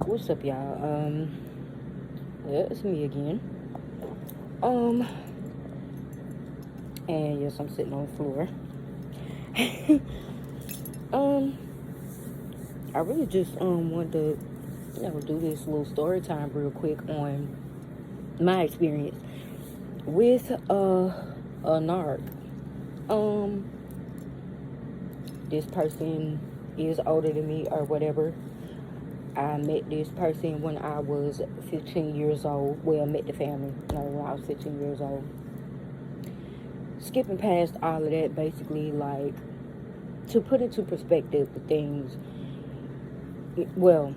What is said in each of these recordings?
What's up, y'all? Yeah, it's me again. Um, and yes, I'm sitting on the floor. um, I really just wanted to, do this little story time real quick on my experience with a narc. Um, this person is older than me or whatever. I met this person when I was 15 years old. Well, met the family, when I was 15 years old. Skipping past all of that, basically, like, to put into perspective the things, well,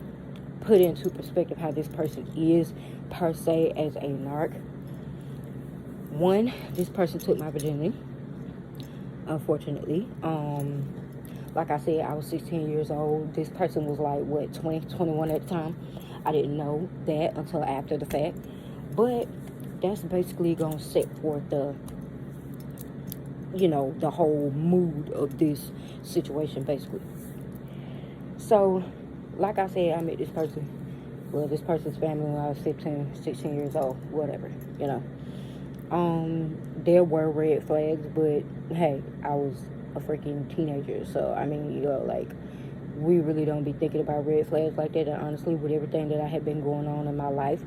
put into perspective how this person is, per se, as a narc. One, this person took my virginity, unfortunately. Like I said, I was 16 years old. This person was like, what, 20, 21 at the time. I didn't know that until after the fact. But that's basically going to set forth the whole mood of this situation, basically. So, like I said, I met this person, this person's family when I was 15, 16 years old, whatever, There were red flags, but hey, I was a freaking teenager, so I mean, like, we really don't be thinking about red flags like that. And honestly, with everything that I had been going on in my life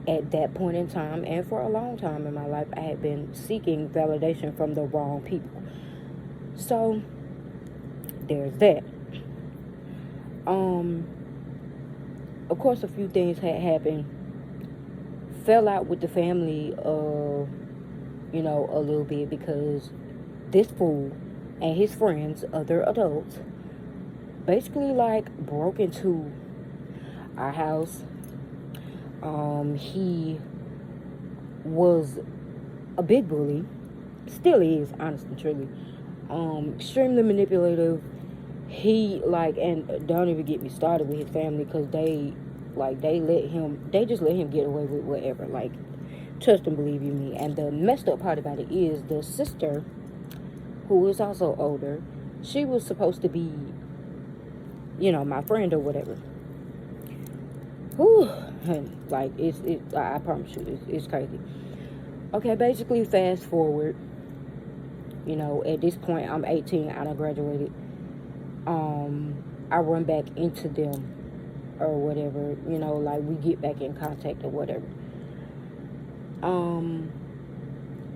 at that point in time, and for a long time in my life, I had been seeking validation from the wrong people. So there's that. Of course, a few things had happened. Fell out with the family, a little bit, because this fool and his friends, other adults, basically, like, broke into our house. He was a big bully, still is, honestly and truly. Extremely manipulative. He, like, and don't even get me started with his family, because they just let him get away with whatever. Like, trust and believe you me. And the messed up part about it is the sister, who is also older, she was supposed to be, my friend or whatever. Whew, like, I promise you, it's crazy. Okay, basically, fast forward, at this point, I'm 18, I done graduated. I run back into them or whatever, like, we get back in contact or whatever.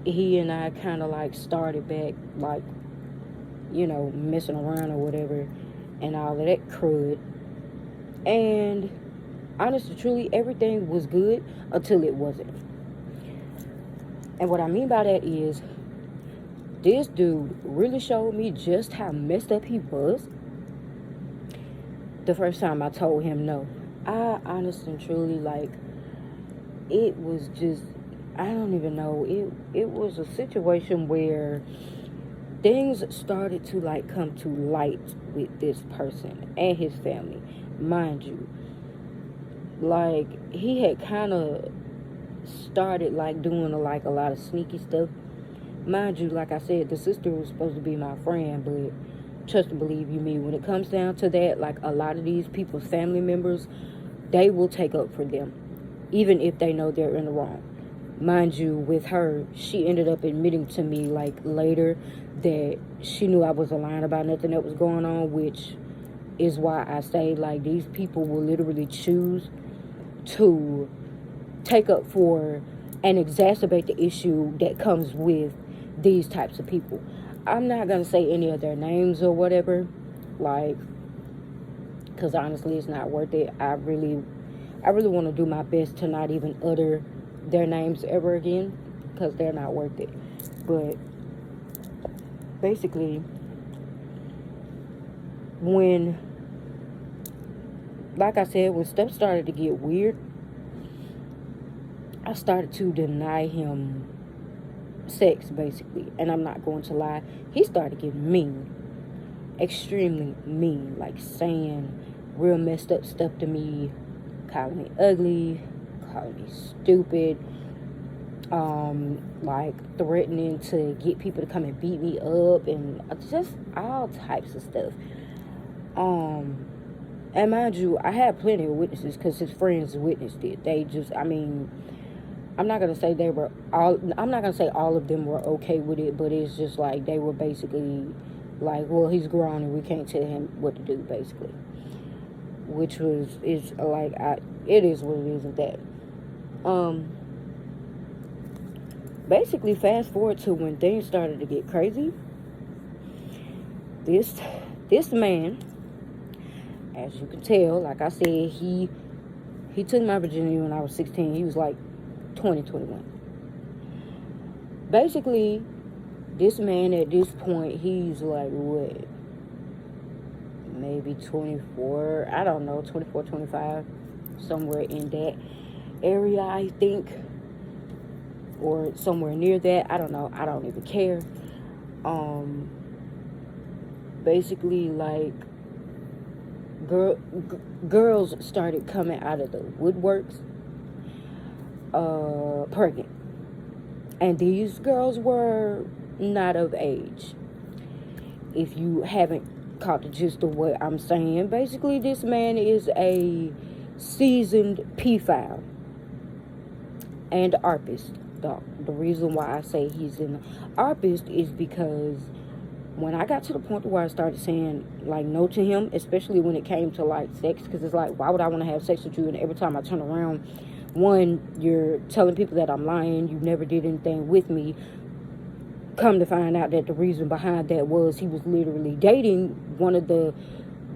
He and I kind of, like, started back, like, messing around or whatever, and all of that crud. And honestly, truly, everything was good until it wasn't. And what I mean by that is, this dude really showed me just how messed up he was the first time I told him no. I honestly and truly, like, it was just, I don't even know, it was a situation where things started to, like, come to light with this person and his family. Mind you, like, he had kind of started, like, doing, like, a lot of sneaky stuff. Mind you, like I said, the sister was supposed to be my friend, but trust and believe you me, when it comes down to that, like, a lot of these people's family members, they will take up for them, even if they know they're in the wrong. Mind you, with her, she ended up admitting to me, like, later, that she knew I wasn't lying about nothing that was going on, which is why I say, like, these people will literally choose to take up for and exacerbate the issue that comes with these types of people. I'm not going to say any of their names or whatever, like, because honestly, it's not worth it. I really want to do my best to not even utter their names ever again, because they're not worth it. But basically, when, like I said, when stuff started to get weird, I started to deny him sex, basically. And I'm not going to lie, he started getting mean, extremely mean, like saying real messed up stuff to me, calling me ugly, calling me stupid, like threatening to get people to come and beat me up, and just all types of stuff. And mind you, I had plenty of witnesses because his friends witnessed it. They just, I mean, I'm not gonna say they were all. I'm not gonna say all of them were okay with it, but it's just like they were basically like, well, he's grown and we can't tell him what to do, basically. Which was is like it is what it is with that. Um, Basically, fast forward to when things started to get crazy. This man, as you can tell, like I said, he took my virginity when I was 16. He was like 20, 21. Basically, this man at this point, he's like, what? Maybe 24. I don't know, 24, 25. Somewhere in that area, I think. Or somewhere near that. I don't know. I don't even care. Basically, like, girls started coming out of the woodworks pregnant. And these girls were not of age. If you haven't caught the gist of what I'm saying, basically this man is a seasoned pedophile and arpist. The reason why I say he's an arpist is because when I got to the point where I started saying like no to him, especially when it came to like sex, because it's like, why would I want to have sex with you? And every time I turn around, one, you're telling people that I'm lying, you never did anything with me. Come to find out that the reason behind that was he was literally dating one of the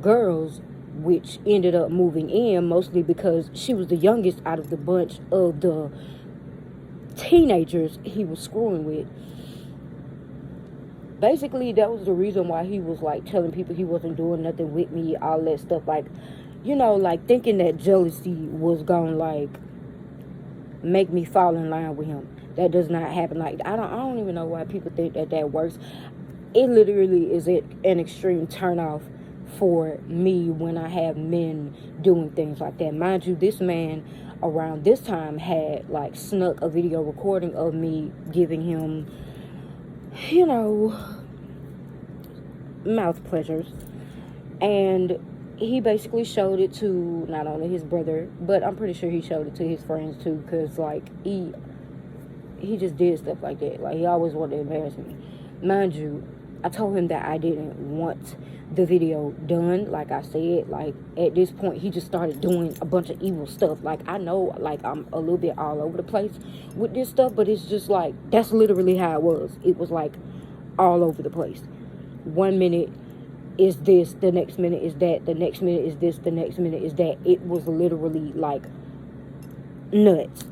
girls, which ended up moving in, mostly because she was the youngest out of the bunch of the teenagers he was screwing with. Basically, that was the reason why he was like telling people he wasn't doing nothing with me, all that stuff, like, you know, like thinking that jealousy was gonna like make me fall in line with him. That does not happen. Like, I don't even know why people think that works. It literally is an extreme turnoff for me when I have men doing things like that. Mind you, this man around this time had like snuck a video recording of me giving him, you know, mouth pleasures. And he basically showed it to not only his brother, but I'm pretty sure he showed it to his friends too, because like he just did stuff like that. Like, he always wanted to embarrass me. Mind you, I told him that I didn't want the video done. Like I said, like at this point he just started doing a bunch of evil stuff. Like, I know like I'm a little bit all over the place with this stuff, but it's just like that's literally how it was. It was like all over the place. 1 minute is this, the next minute is that, the next minute is this, the next minute is that. It was literally like nuts.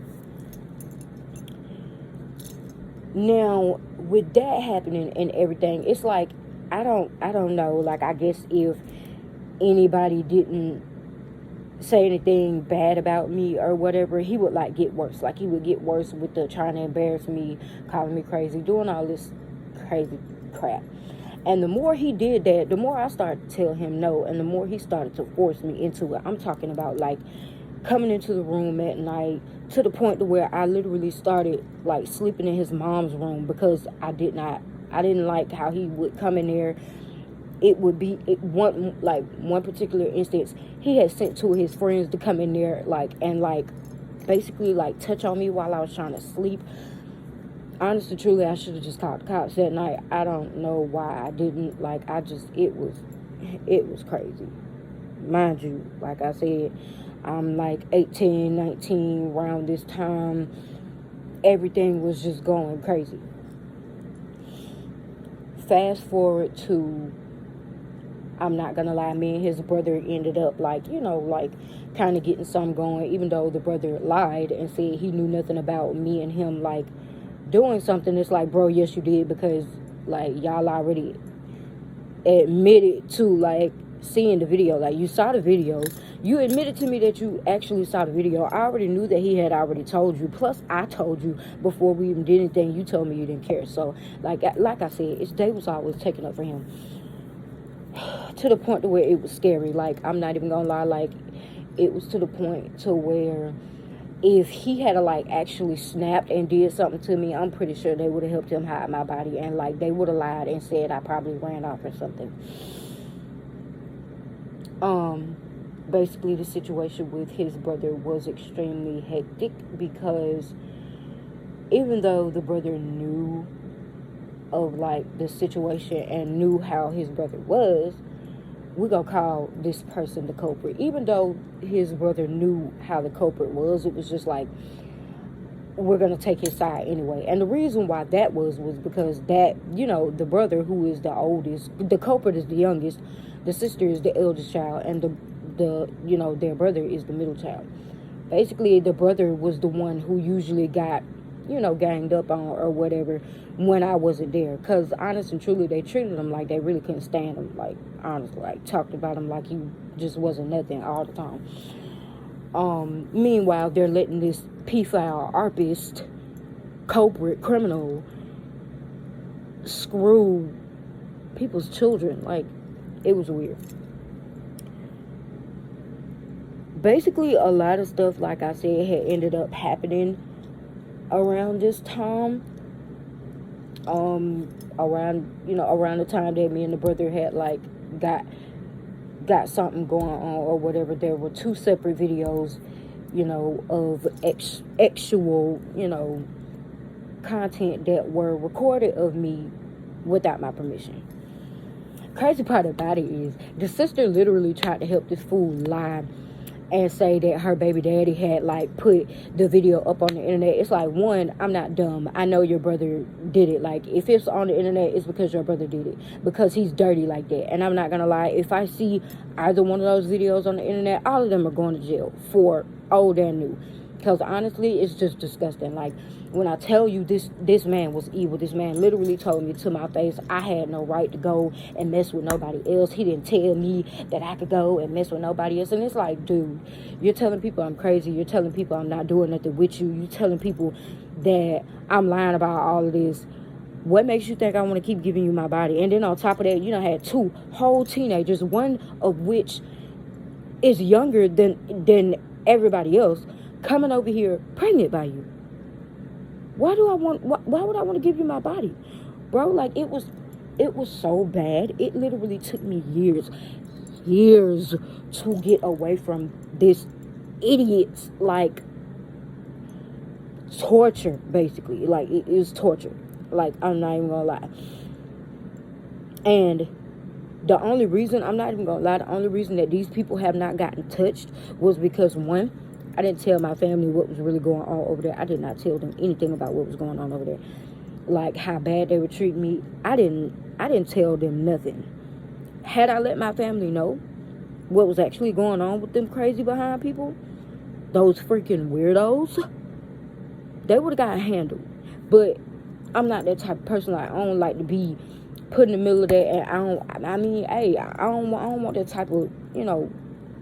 Now, with that happening and everything, it's like, I don't know, like, I guess if anybody didn't say anything bad about me or whatever, he would like get worse. Like, he would get worse with the trying to embarrass me, calling me crazy, doing all this crazy crap. And the more he did that, the more I started to tell him no, and the more he started to force me into it. I'm talking about like coming into the room at night, to the point to where I literally started like sleeping in his mom's room because I didn't like how he would come in there. It would be one particular instance, he had sent two of his friends to come in there and basically like touch on me while I was trying to sleep. Honestly, truly, I should have just called the cops that night. I don't know why I didn't. Like, it was crazy. Mind you, like I said, I'm like 18, 19, around this time. Everything was just going crazy. Fast forward to, I'm not gonna lie, me and his brother ended up like, you know, like kind of getting something going, even though the brother lied and said he knew nothing about me and him like doing something. It's like, bro, yes you did, because like y'all already admitted to like seeing the video. Like, you saw the video, you admitted to me that you actually saw the video. I already knew that he had already told you, plus I told you before we even did anything. You told me you didn't care. So like I said, his day was always taken up for him, to the point to where it was scary. Like, I'm not even gonna lie, like it was to the point to where if he had like actually snapped and did something to me, I'm pretty sure they would have helped him hide my body, and like they would have lied and said I probably ran off or something. basically the situation with his brother was extremely hectic, because even though the brother knew of like the situation and knew how his brother was, we're gonna call this person the culprit. Even though his brother knew how the culprit was, it was just like, we're gonna take his side anyway. And the reason why that was because that, the brother, who is the oldest, the culprit is the youngest, the sister is the eldest child, and their brother is the middle child. Basically, the brother was the one who usually got, ganged up on or whatever when I wasn't there. Because honest and truly, they treated him like they really couldn't stand him. Like, honestly, like, talked about him like he just wasn't nothing all the time. Meanwhile, they're letting this pedophile, rapist, culprit, criminal screw people's children. Like, it was weird. Basically, a lot of stuff, like I said, had ended up happening around this time. Around the time that me and the brother had like got something going on or whatever. There were 2 separate videos, of actual, content that were recorded of me without my permission. Crazy part about it is the sister literally tried to help this fool lie and say that her baby daddy had like put the video up on the internet. It's like, one, I'm not dumb. I know your brother did it. Like, if it's on the internet, it's because your brother did it, because he's dirty like that. And I'm not gonna lie, if I see either one of those videos on the internet, all of them are going to jail for old and new. Because honestly, it's just disgusting. Like, when I tell you this man was evil, this man literally told me to my face I had no right to go and mess with nobody else. He didn't tell me that I could go and mess with nobody else. And it's like, dude, you're telling people I'm crazy. You're telling people I'm not doing nothing with you. You're telling people that I'm lying about all of this. What makes you think I want to keep giving you my body? And then on top of that, had 2 whole teenagers, one of which is younger than everybody else, coming over here pregnant by you. Why would I want to give you my body? Bro, like, it was so bad. It literally took me years to get away from this idiot's, like, torture, basically. Like, it is torture. Like, I'm not even gonna lie. And the only reason that these people have not gotten touched was because, one, I didn't tell my family what was really going on over there. I did not tell them anything about what was going on over there. Like, how bad they were treating me. I didn't tell them nothing. Had I let my family know what was actually going on with them crazy behind people, those freaking weirdos, they would have got handled. But I'm not that type of person. Like, I don't like to be put in the middle of that. And I don't want that type of,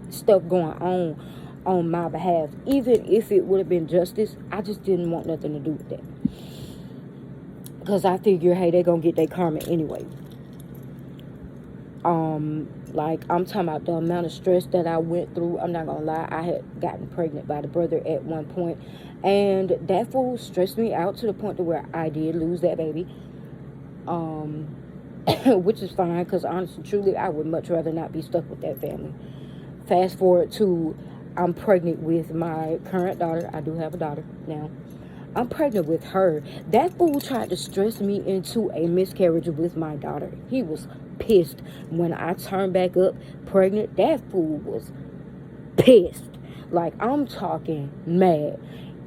stuff going on my behalf. Even if it would have been justice, I just didn't want nothing to do with that. Because I figure, hey, they're going to get their karma anyway. Like, I'm talking about the amount of stress that I went through. I'm not going to lie. I had gotten pregnant by the brother at one point. And that fool stressed me out to the point to where I did lose that baby. Which is fine, because honestly, truly, I would much rather not be stuck with that family. Fast forward to, I'm pregnant with my current daughter. I do have a daughter now. I'm pregnant with her. That fool tried to stress me into a miscarriage with my daughter. He was pissed. When I turned back up pregnant, that fool was pissed. Like, I'm talking mad.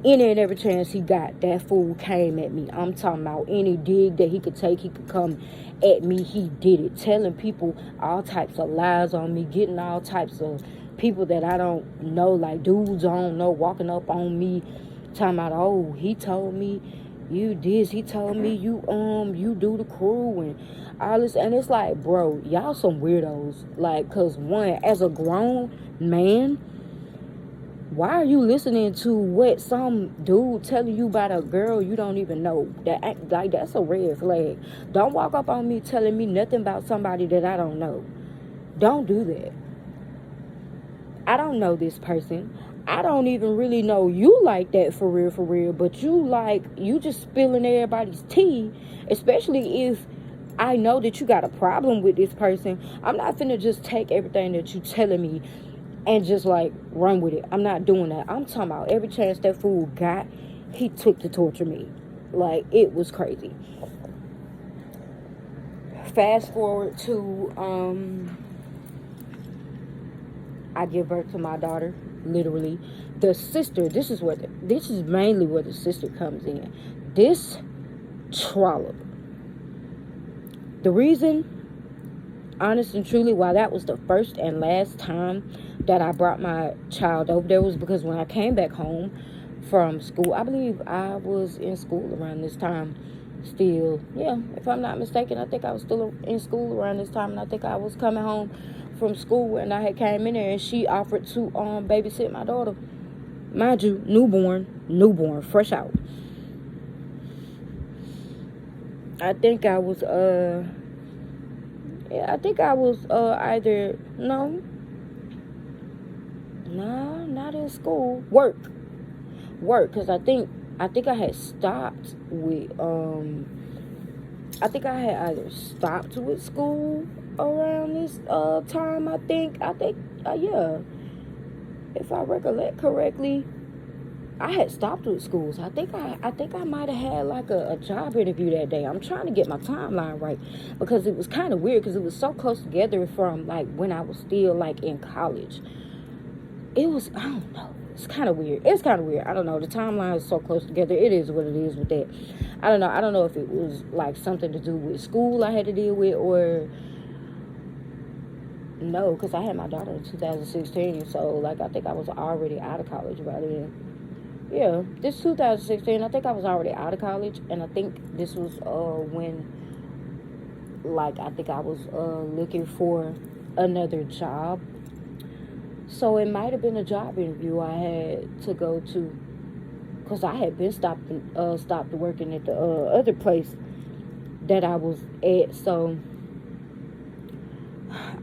Any and every chance he got, that fool came at me. I'm talking about any dig that he could take, he could come at me. He did it. Telling people all types of lies on me. Getting all types of people that I don't know, like dudes I don't know, walking up on me. Talking about, oh, he told me you this. He told me you do the crew and all this. And it's like, bro, y'all some weirdos. Like, because one, as a grown man, why are you listening to what some dude telling you about a girl you don't even know? That's a red flag. Don't walk up on me telling me nothing about somebody that I don't know. Don't do that. I don't know this person. I don't even really know you like that for real. But you just spilling everybody's tea, especially if I know that you got a problem with this person. I'm not finna just take everything that you telling me and just like run with it. I'm not doing that. I'm talking about every chance that fool got, he took to torture me. Like, it was crazy. Fast forward to I give birth to my daughter. Literally, the sister. This is mainly where the sister comes in. This trollop. The reason, honest and truly, why that was the first and last time that I brought my child over there was because when I came back home from school, I believe I was in school around this time still. Yeah, if I'm not mistaken, I think I was still in school around this time, and I think I was coming home from school, and I had came in there, and she offered to babysit my daughter. Mind you, newborn, fresh out. I think I was either not in school, work, because I think I had stopped with I think I had either stopped with school around this time. I think yeah, if I recollect correctly, I had stopped with schools. I think I might have had like a job interview that day. I'm trying to get my timeline right because it was kind of weird because it was so close together from like when I was still like in college. It was, I don't know. It's kind of weird. I don't know. The timeline is so close together. It is what it is with that. I don't know. I don't know if it was like something to do with school I had to deal with or no, because I had my daughter in 2016. So like I think I was already out of college by then. Yeah, this 2016, I think I was already out of college, and I think this was when, like, I think I was looking for another job. So it might have been a job interview I had to go to, because I had been stopped working at the other place that I was at. So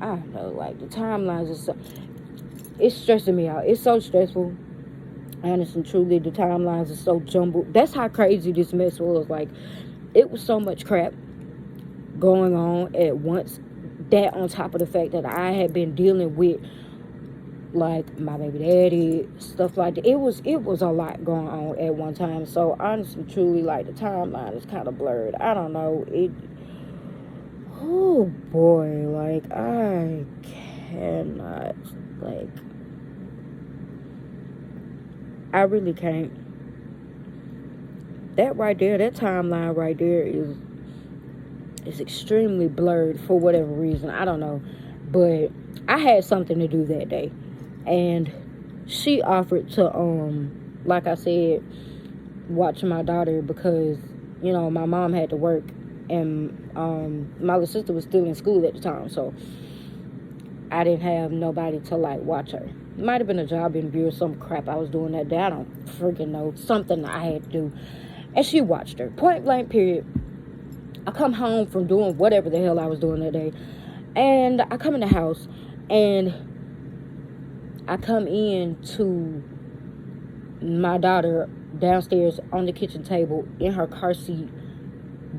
I don't know, like the timelines are so, it's stressing me out. It's so stressful. Honest and truly, the timelines are so jumbled. That's how crazy this mess was. Like, it was so much crap going on at once. That on top of the fact that I had been dealing with, like, my baby daddy, stuff like that. It was a lot going on at one time. So, honest and truly, like, the timeline is kind of blurred. I don't know. Oh, boy. Like, I cannot, like... I really can't. That right there, that timeline right there is extremely blurred for whatever reason. I don't know. But I had something to do that day. And she offered to, like I said, watch my daughter because, you know, my mom had to work. And my little sister was still in school at the time. So I didn't have nobody to, like, watch her. Might have been a job interview or some crap I was doing that day. I don't freaking know. Something I had to do. And she watched her. Point blank period. I come home from doing whatever the hell I was doing that day. And I come in the house. And I come in to my daughter downstairs on the kitchen table in her car seat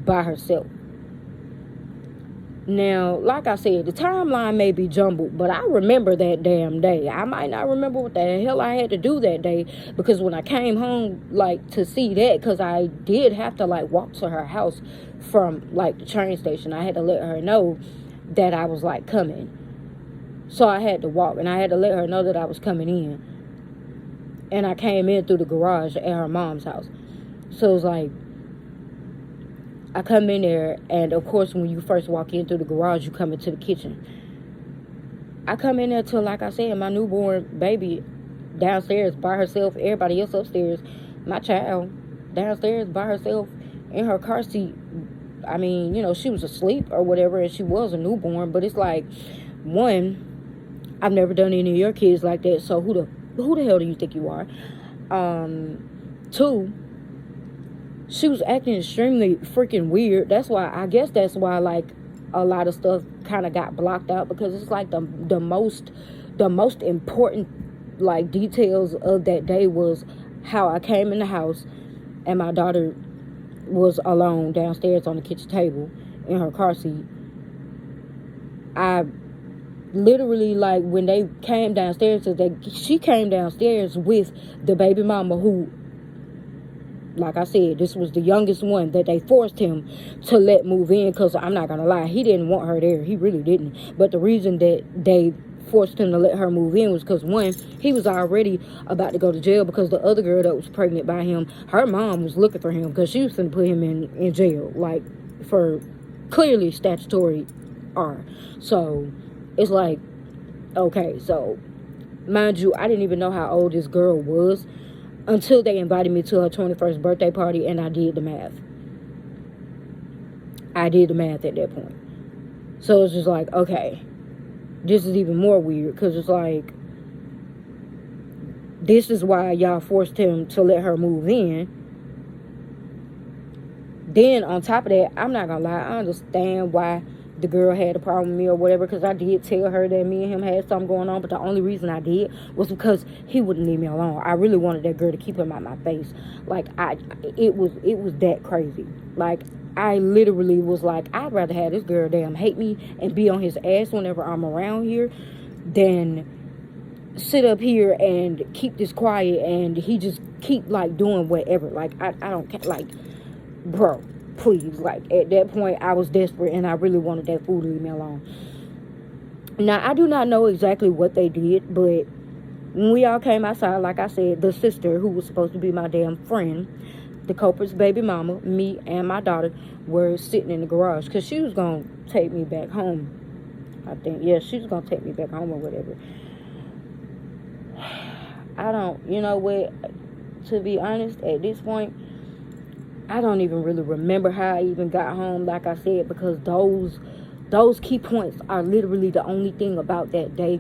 by herself. Now, like I said, the timeline may be jumbled, but I remember that damn day. I might not remember what the hell I had to do that day, because when I came home, like, to see that, because I did have to, like, walk to her house from, like, the train station. I had to let her know that I was, like, coming. So I had to walk, and I had to let her know that I was coming in. And I came in through the garage at her mom's house. So it was like, I come in there, and of course, when you first walk in through the garage, you come into the kitchen. I come in there to, like I said, my newborn baby downstairs by herself, everybody else upstairs. My child downstairs by herself in her car seat. I mean, you know, she was asleep or whatever, and she was a newborn. But it's like, one, I've never done any of your kids like that, so who the hell do you think you are? Two, she was acting extremely freaking weird. That's why, like, a lot of stuff kind of got blocked out, because it's like the most important, like, details of that day was how I came in the house and my daughter was alone downstairs on the kitchen table in her car seat. I literally, like, when they came downstairs, she came downstairs with the baby mama who, like I said, this was the youngest one that they forced him to let move in, because I'm not gonna lie, he didn't want her there. He really didn't. But the reason that they forced him to let her move in was because, one, he was already about to go to jail, because the other girl that was pregnant by him, her mom was looking for him because she was going to put him in jail, like, for clearly statutory R. So it's like, okay, so mind you, I didn't even know how old this girl was until they invited me to her 21st birthday party, and I did the math. I did the math at that point. So it's just like, okay, this is even more weird, because it's like, this is why y'all forced him to let her move in. Then on top of that, I'm not gonna lie, I understand why the girl had a problem with me or whatever, because I did tell her that me and him had something going on, but the only reason I did was because he wouldn't leave me alone. I really wanted that girl to keep him out my face. Like, it was that crazy. Like, I literally was like, I'd rather have this girl damn hate me and be on his ass whenever I'm around here than sit up here and keep this quiet and he just keep, like, doing whatever. Like, I don't care. Like, bro, please. Like, at that point, I was desperate and I really wanted that fool to leave me alone. Now, I do not know exactly what they did, but when we all came outside, like I said, the sister who was supposed to be my damn friend, the culprit's baby mama, me and my daughter were sitting in the garage, because she was going to take me back home. I think, yeah, she was going to take me back home or whatever. I don't, you know what, to be honest, at this point, I don't even really remember how I even got home, like I said, because those key points are literally the only thing about that day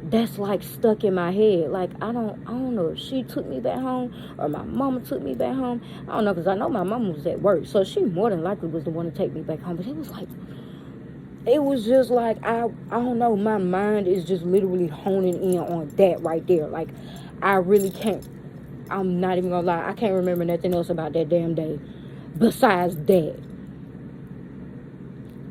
that's, like, stuck in my head. Like, I don't know if she took me back home or my mama took me back home. I don't know, because I know my mama was at work, so she more than likely was the one to take me back home. But it was just like, I don't know, my mind is just literally honing in on that right there. Like, I really can't, I'm not even gonna lie, I can't remember nothing else about that damn day besides that.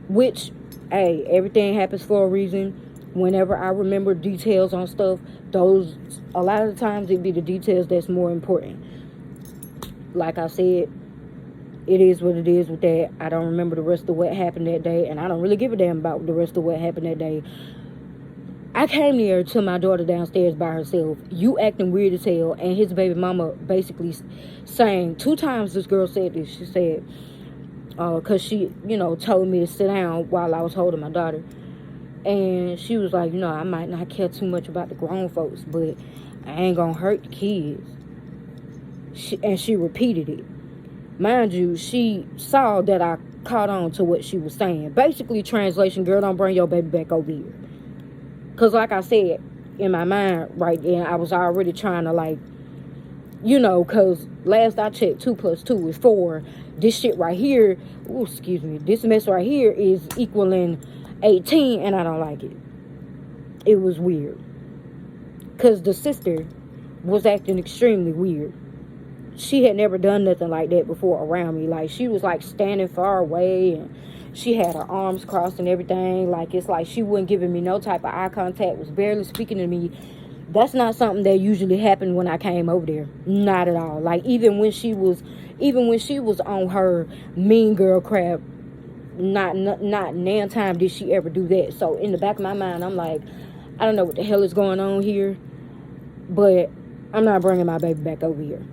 Which, hey, everything happens for a reason. Whenever I remember details on stuff, a lot of the times it be the details that's more important. Like I said, it is what it is with that. I don't remember the rest of what happened that day, and I don't really give a damn about the rest of what happened that day. I came there to my daughter downstairs by herself. You acting weird as hell, and his baby mama basically saying 2 times this girl said this. She said, because she, told me to sit down while I was holding my daughter. And she was like, I might not care too much about the grown folks, but I ain't gonna hurt the kids. She repeated it. Mind you, she saw that I caught on to what she was saying. Basically, translation, girl, don't bring your baby back over here. Because like I said, in my mind right then, I was already trying to, like, because last I checked, 2 + 2 is 4. This shit right here, this mess right here is equaling 18, and I don't like it. It was weird. Because the sister was acting extremely weird. She had never done nothing like that before around me. Like, she was, like, standing far away, and she had her arms crossed and everything. Like, it's like she wasn't giving me no type of eye contact, was barely speaking to me. That's not something that usually happened when I came over there. Not at all. Like, even when she was on her mean girl crap, not nan time did she ever do that. So in the back of my mind, I'm like, I don't know what the hell is going on here, but I'm not bringing my baby back over here.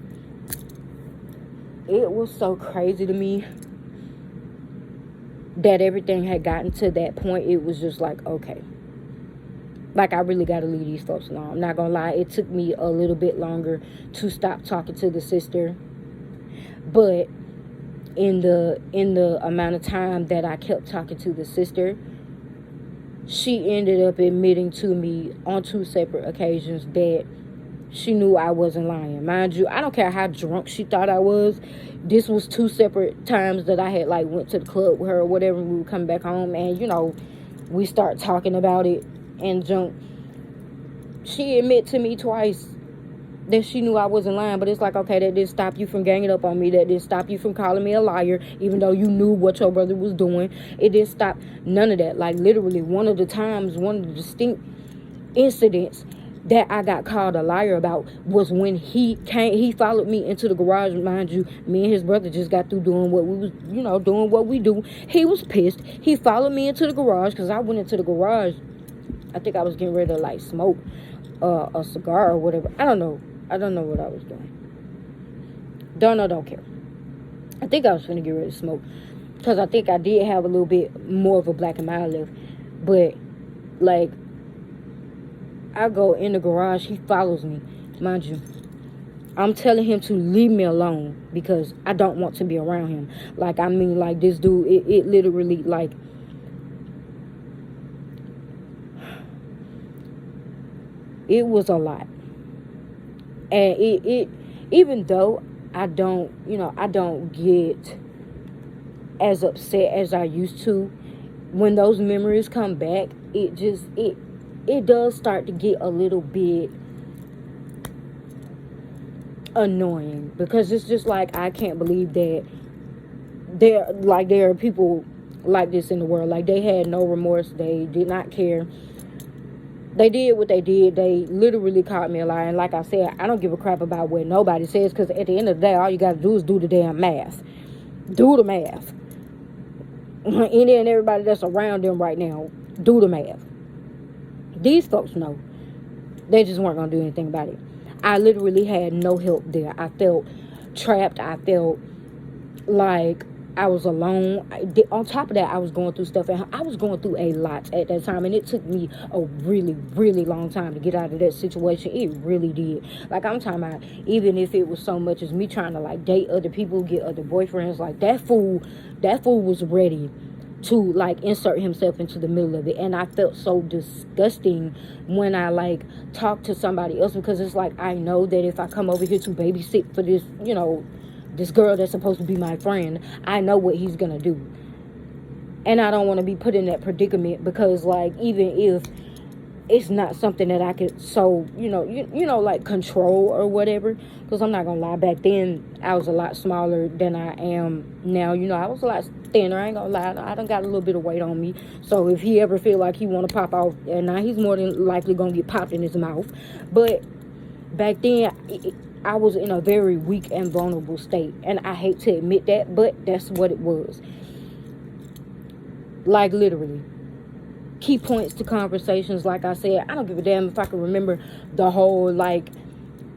It was so crazy to me that everything had gotten to that point. It was just like, okay, like, I really got to leave these folks alone. I'm not gonna lie, it took me a little bit longer to stop talking to the sister, but in the amount of time that I kept talking to the sister, she ended up admitting to me on 2 separate occasions that she knew I wasn't lying. Mind you, I don't care how drunk she thought I was. This was 2 separate times that I had, like, went to the club with her or whatever. We would come back home and, we start talking about it and junk. She admitted to me twice that she knew I wasn't lying. But it's like, okay, that didn't stop you from ganging up on me. That didn't stop you from calling me a liar, even though you knew what your brother was doing. It didn't stop none of that. Like, literally, one of the distinct incidents that I got called a liar about was when he followed me into the garage. Mind you, me and his brother just got through doing what we do. He was pissed. He followed me into the garage because I went into the garage. I think I was getting ready to like smoke a cigar or whatever. I don't know what I was doing. Don't care. I think I was finna get ready to smoke because I think I did have a little bit more of a black and mild left. But like, I go in the garage, he follows me. Mind you, I'm telling him to leave me alone because I don't want to be around him. Like, I mean, like, this dude, it literally, like, it was a lot. And it even though I don't get as upset as I used to, when those memories come back, it does start to get a little bit annoying because it's just like, I can't believe that there are people like this in the world. Like, they had no remorse. They did not care. They did what they did. They literally called me a liar. And like I said, I don't give a crap about what nobody says, because at the end of the day, all you got to do is do the damn math. Do the math. Any and everybody that's around them right now, do the math. These folks know. They just weren't going to do anything about it. I literally had no help there. I felt trapped. I felt like I was alone. On top of that, I was going through stuff. And I was going through a lot at that time. And it took me a really, really long time to get out of that situation. It really did. Like, I'm talking about, even if it was so much as me trying to, like, date other people, get other boyfriends. Like, that fool was ready to, like, insert himself into the middle of it. And I felt so disgusting when I, like, talked to somebody else, because it's like, I know that if I come over here to babysit for this, this girl that's supposed to be my friend, I know what he's gonna do. And I don't want to be put in that predicament, because, like, even if it's not something that I could like control or whatever, because I'm not gonna lie, back then I was a lot smaller than I am now. I was a lot thinner. I ain't gonna lie, I done got a little bit of weight on me. So if he ever feel like he want to pop off, and now he's more than likely gonna get popped in his mouth. But back then I was in a very weak and vulnerable state, and I hate to admit that, but that's what it was. Like, literally, key points to conversations. Like I said, I don't give a damn if I can remember the whole, like,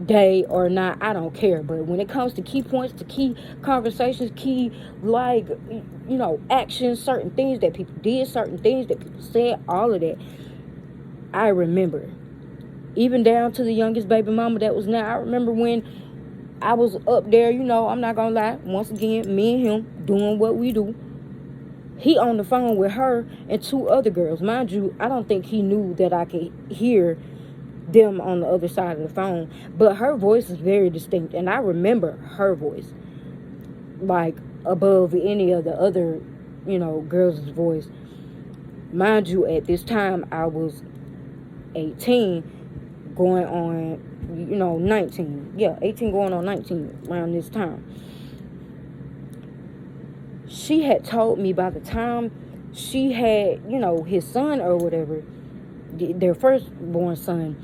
day or not. I don't care. But when it comes to key points, to key conversations, key, like, actions, certain things that people did, certain things that people said, all of that, I remember. Even down to the youngest baby mama that was now. I remember when I was up there, I'm not gonna lie, once again, me and him doing what we do. He on the phone with her and two other girls. Mind you, I don't think he knew that I could hear them on the other side of the phone. But her voice is very distinct. And I remember her voice, like, above any of the other, girls' voice. Mind you, at this time, I was 18, going on, 19. Yeah, 18 going on 19 around this time. She had told me by the time she had, his son or whatever, their firstborn son,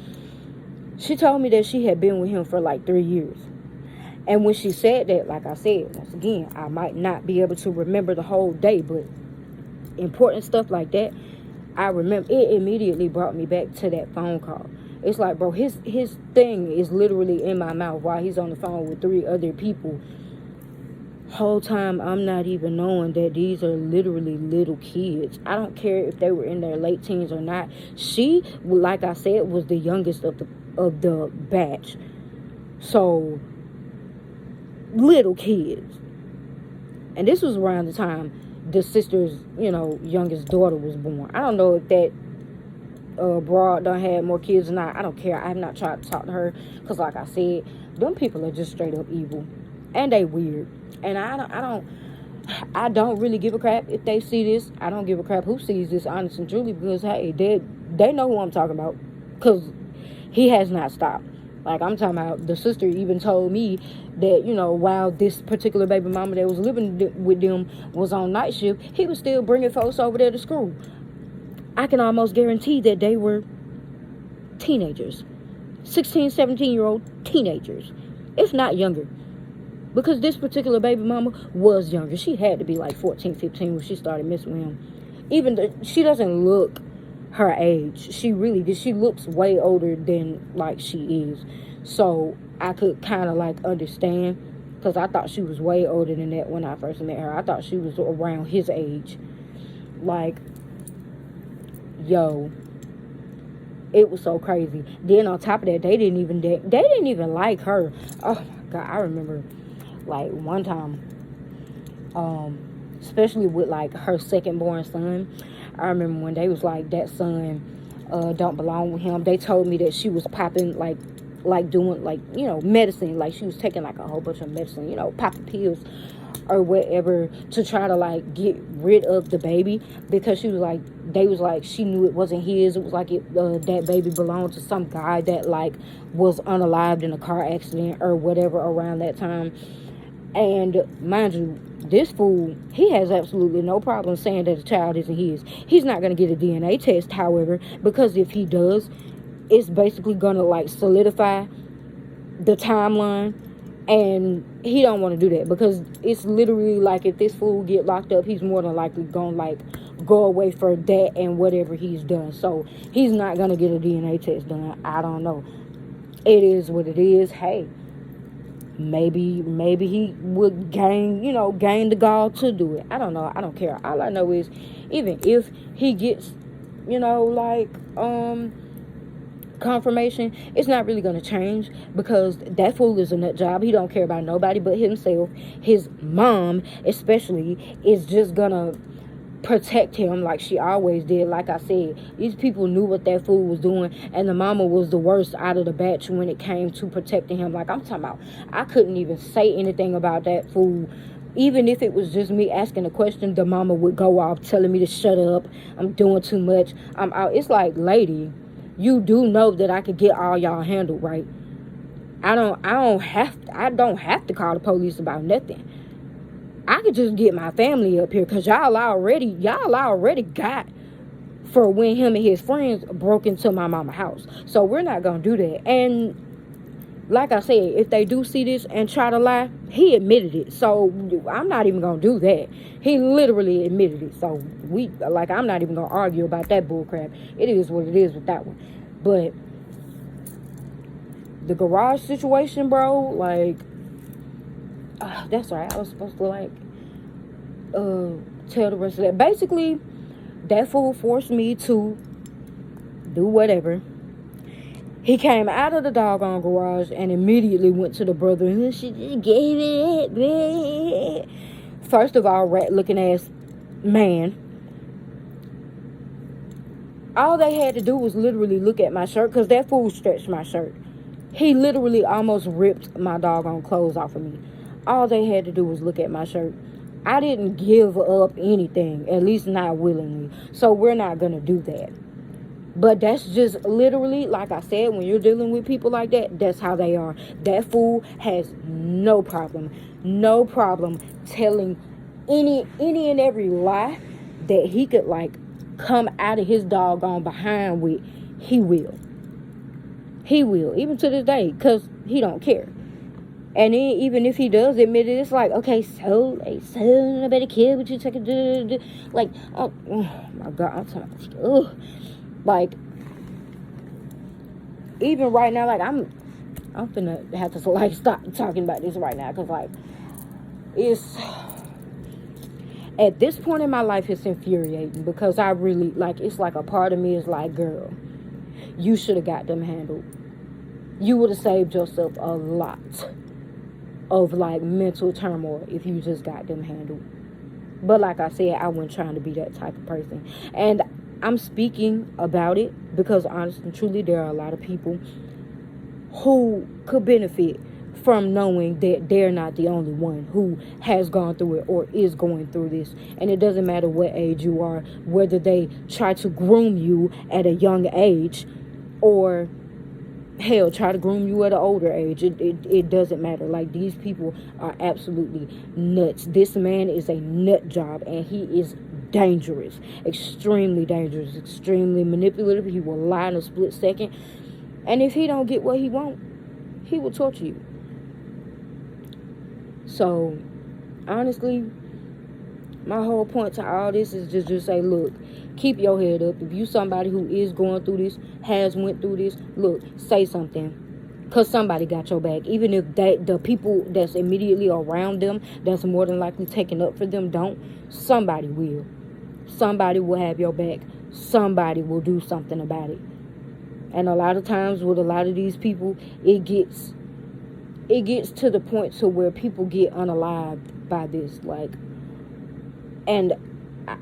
she told me that she had been with him for like 3 years. And when she said that, like I said, once again, I might not be able to remember the whole day, but important stuff like that, I remember. It immediately brought me back to that phone call. It's like, bro, his thing is literally in my mouth while he's on the phone with 3 other people. Whole time I'm not even knowing that these are literally little kids. I don't care if they were in their late teens or not. She, like I said, was the youngest of the batch. So, little kids. And this was around the time the sister's, youngest daughter was born. I don't know if that broad done had more kids or not. I don't care. I have not tried to talk to her, because like I said, them people are just straight up evil, and they weird. And I don't really give a crap if they see this. I don't give a crap who sees this, honest and truly, because hey, they know who I'm talking about, because he has not stopped. Like, I'm talking about, the sister even told me that, you know, while this particular baby mama that was living with them was on night shift, he was still bringing folks over there to school. I can almost guarantee that they were teenagers. 16, 17-year-old teenagers. If not younger. Because this particular baby mama was younger. She had to be like 14, 15 when she started messing with him. Even she doesn't look her age. She really did. She looks way older than like she is. So I could kind of like understand, because I thought she was way older than that when I first met her. I thought she was around his age. Like, yo, it was so crazy. Then on top of that, they didn't even like her. Oh my God, I remember like one time, especially with like her second born son. I remember when they was like, that son don't belong with him. They told me that she was popping like doing like, you know, medicine. Like, she was taking like a whole bunch of medicine, you know, popping pills or whatever, to try to like get rid of the baby, because she was like, they was like, she knew it wasn't his. It was like that baby belonged to some guy that like was unalived in a car accident or whatever around that time. And mind you, this fool, he has absolutely no problem saying that the child isn't his. He's not going to get a DNA test, however, because if he does, it's basically going to like solidify the timeline. And he don't want to do that, because it's literally like, if this fool get locked up, he's more than likely going to like go away for that and whatever he's done. So he's not going to get a DNA test done. I don't know. It is what it is. Hey, maybe he would gain the gall to do it. I don't know. I don't care. All I know is, even if he gets, like, confirmation, it's not really going to change, because that fool is a nut job. He don't care about nobody but himself. His mom especially is just gonna protect him like she always did. Like I said, these people knew what that fool was doing, and the mama was the worst out of the batch when it came to protecting him. Like, I'm talking about, I couldn't even say anything about that fool. Even if it was just me asking a question, the mama would go off telling me to shut up, I'm doing too much, I'm out. It's like, lady, you do know that I could get all y'all handled, right? I don't have to call the police about nothing. I could just get my family up here, because y'all already got for when him and his friends broke into my mama's house. So we're not gonna do that. And like I said, if they do see this and try to lie, he admitted it. So I'm not even gonna do that. He literally admitted it. So I'm not even gonna argue about that bullcrap. It is what it is with that one. But the garage situation, bro, like, that's right. I was supposed to like tell the rest of that. Basically, that fool forced me to do whatever. He came out of the doggone garage and immediately went to the brother, and she just gave it. First of all, rat looking ass man. All they had to do was literally look at my shirt, because that fool stretched my shirt. He literally almost ripped my doggone clothes off of me. All they had to do was look at my shirt. I didn't give up anything, at least not willingly. So we're not going to do that. But that's just literally, like I said, when you're dealing with people like that, that's how they are. That fool has no problem telling any and every lie that he could, like, come out of his doggone behind with. He will, even to this day, because he don't care. And then, even if he does admit it, it's like, okay, so I better kill what you take it. Like, oh my God, I'm talking about, like, even right now, like, I'm finna have to, like, stop talking about this right now, because, like, it's, at this point in my life, it's infuriating, because I really, like, it's like a part of me is like, girl, you should have got them handled. You would have saved yourself a lot of, like, mental turmoil if you just got them handled. But like I said, I wasn't trying to be that type of person. And I'm speaking about it because, honestly and truly, there are a lot of people who could benefit from knowing that they're not the only one who has gone through it or is going through this. And it doesn't matter what age you are, whether they try to groom you at a young age or hell, try to groom you at an older age. It doesn't matter. Like, these people are absolutely nuts. This man is a nut job, and he is dangerous, extremely dangerous, extremely manipulative. He will lie in a split second, and if he don't get what he want, he will torture you. So honestly, my whole point to all this is just say, look, keep your head up. If you somebody who is going through this, has went through this, look, say something. Because somebody got your back. Even if the people that's immediately around them, that's more than likely taking up for them, don't, somebody will. Somebody will have your back. Somebody will do something about it. And a lot of times with a lot of these people, it gets to the point to where people get unalived by this. Like, and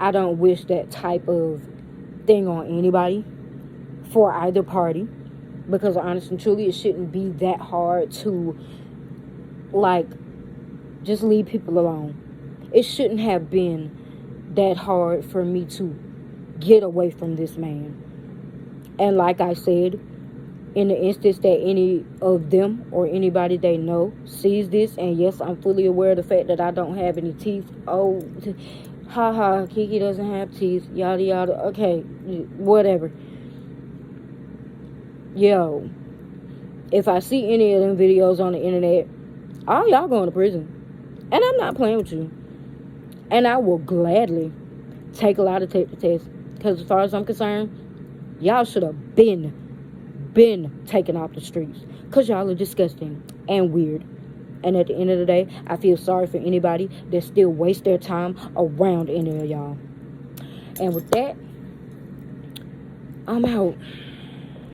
I don't wish that type of thing on anybody for either party, because honestly and truly, it shouldn't be that hard to, like, just leave people alone. It shouldn't have been that hard for me to get away from this man. And like I said, in the instance that any of them or anybody they know sees this, and yes, I'm fully aware of the fact that I don't have any teeth. Oh, haha, Kiki doesn't have teeth, yada yada. Okay, whatever. Yo, if I see any of them videos on the internet, all y'all going to prison. And I'm not playing with you. And I will gladly take a lie detector test. Because as far as I'm concerned, y'all should have been taken off the streets. Because y'all are disgusting and weird. And at the end of the day, I feel sorry for anybody that still wastes their time around any of y'all. And with that, I'm out.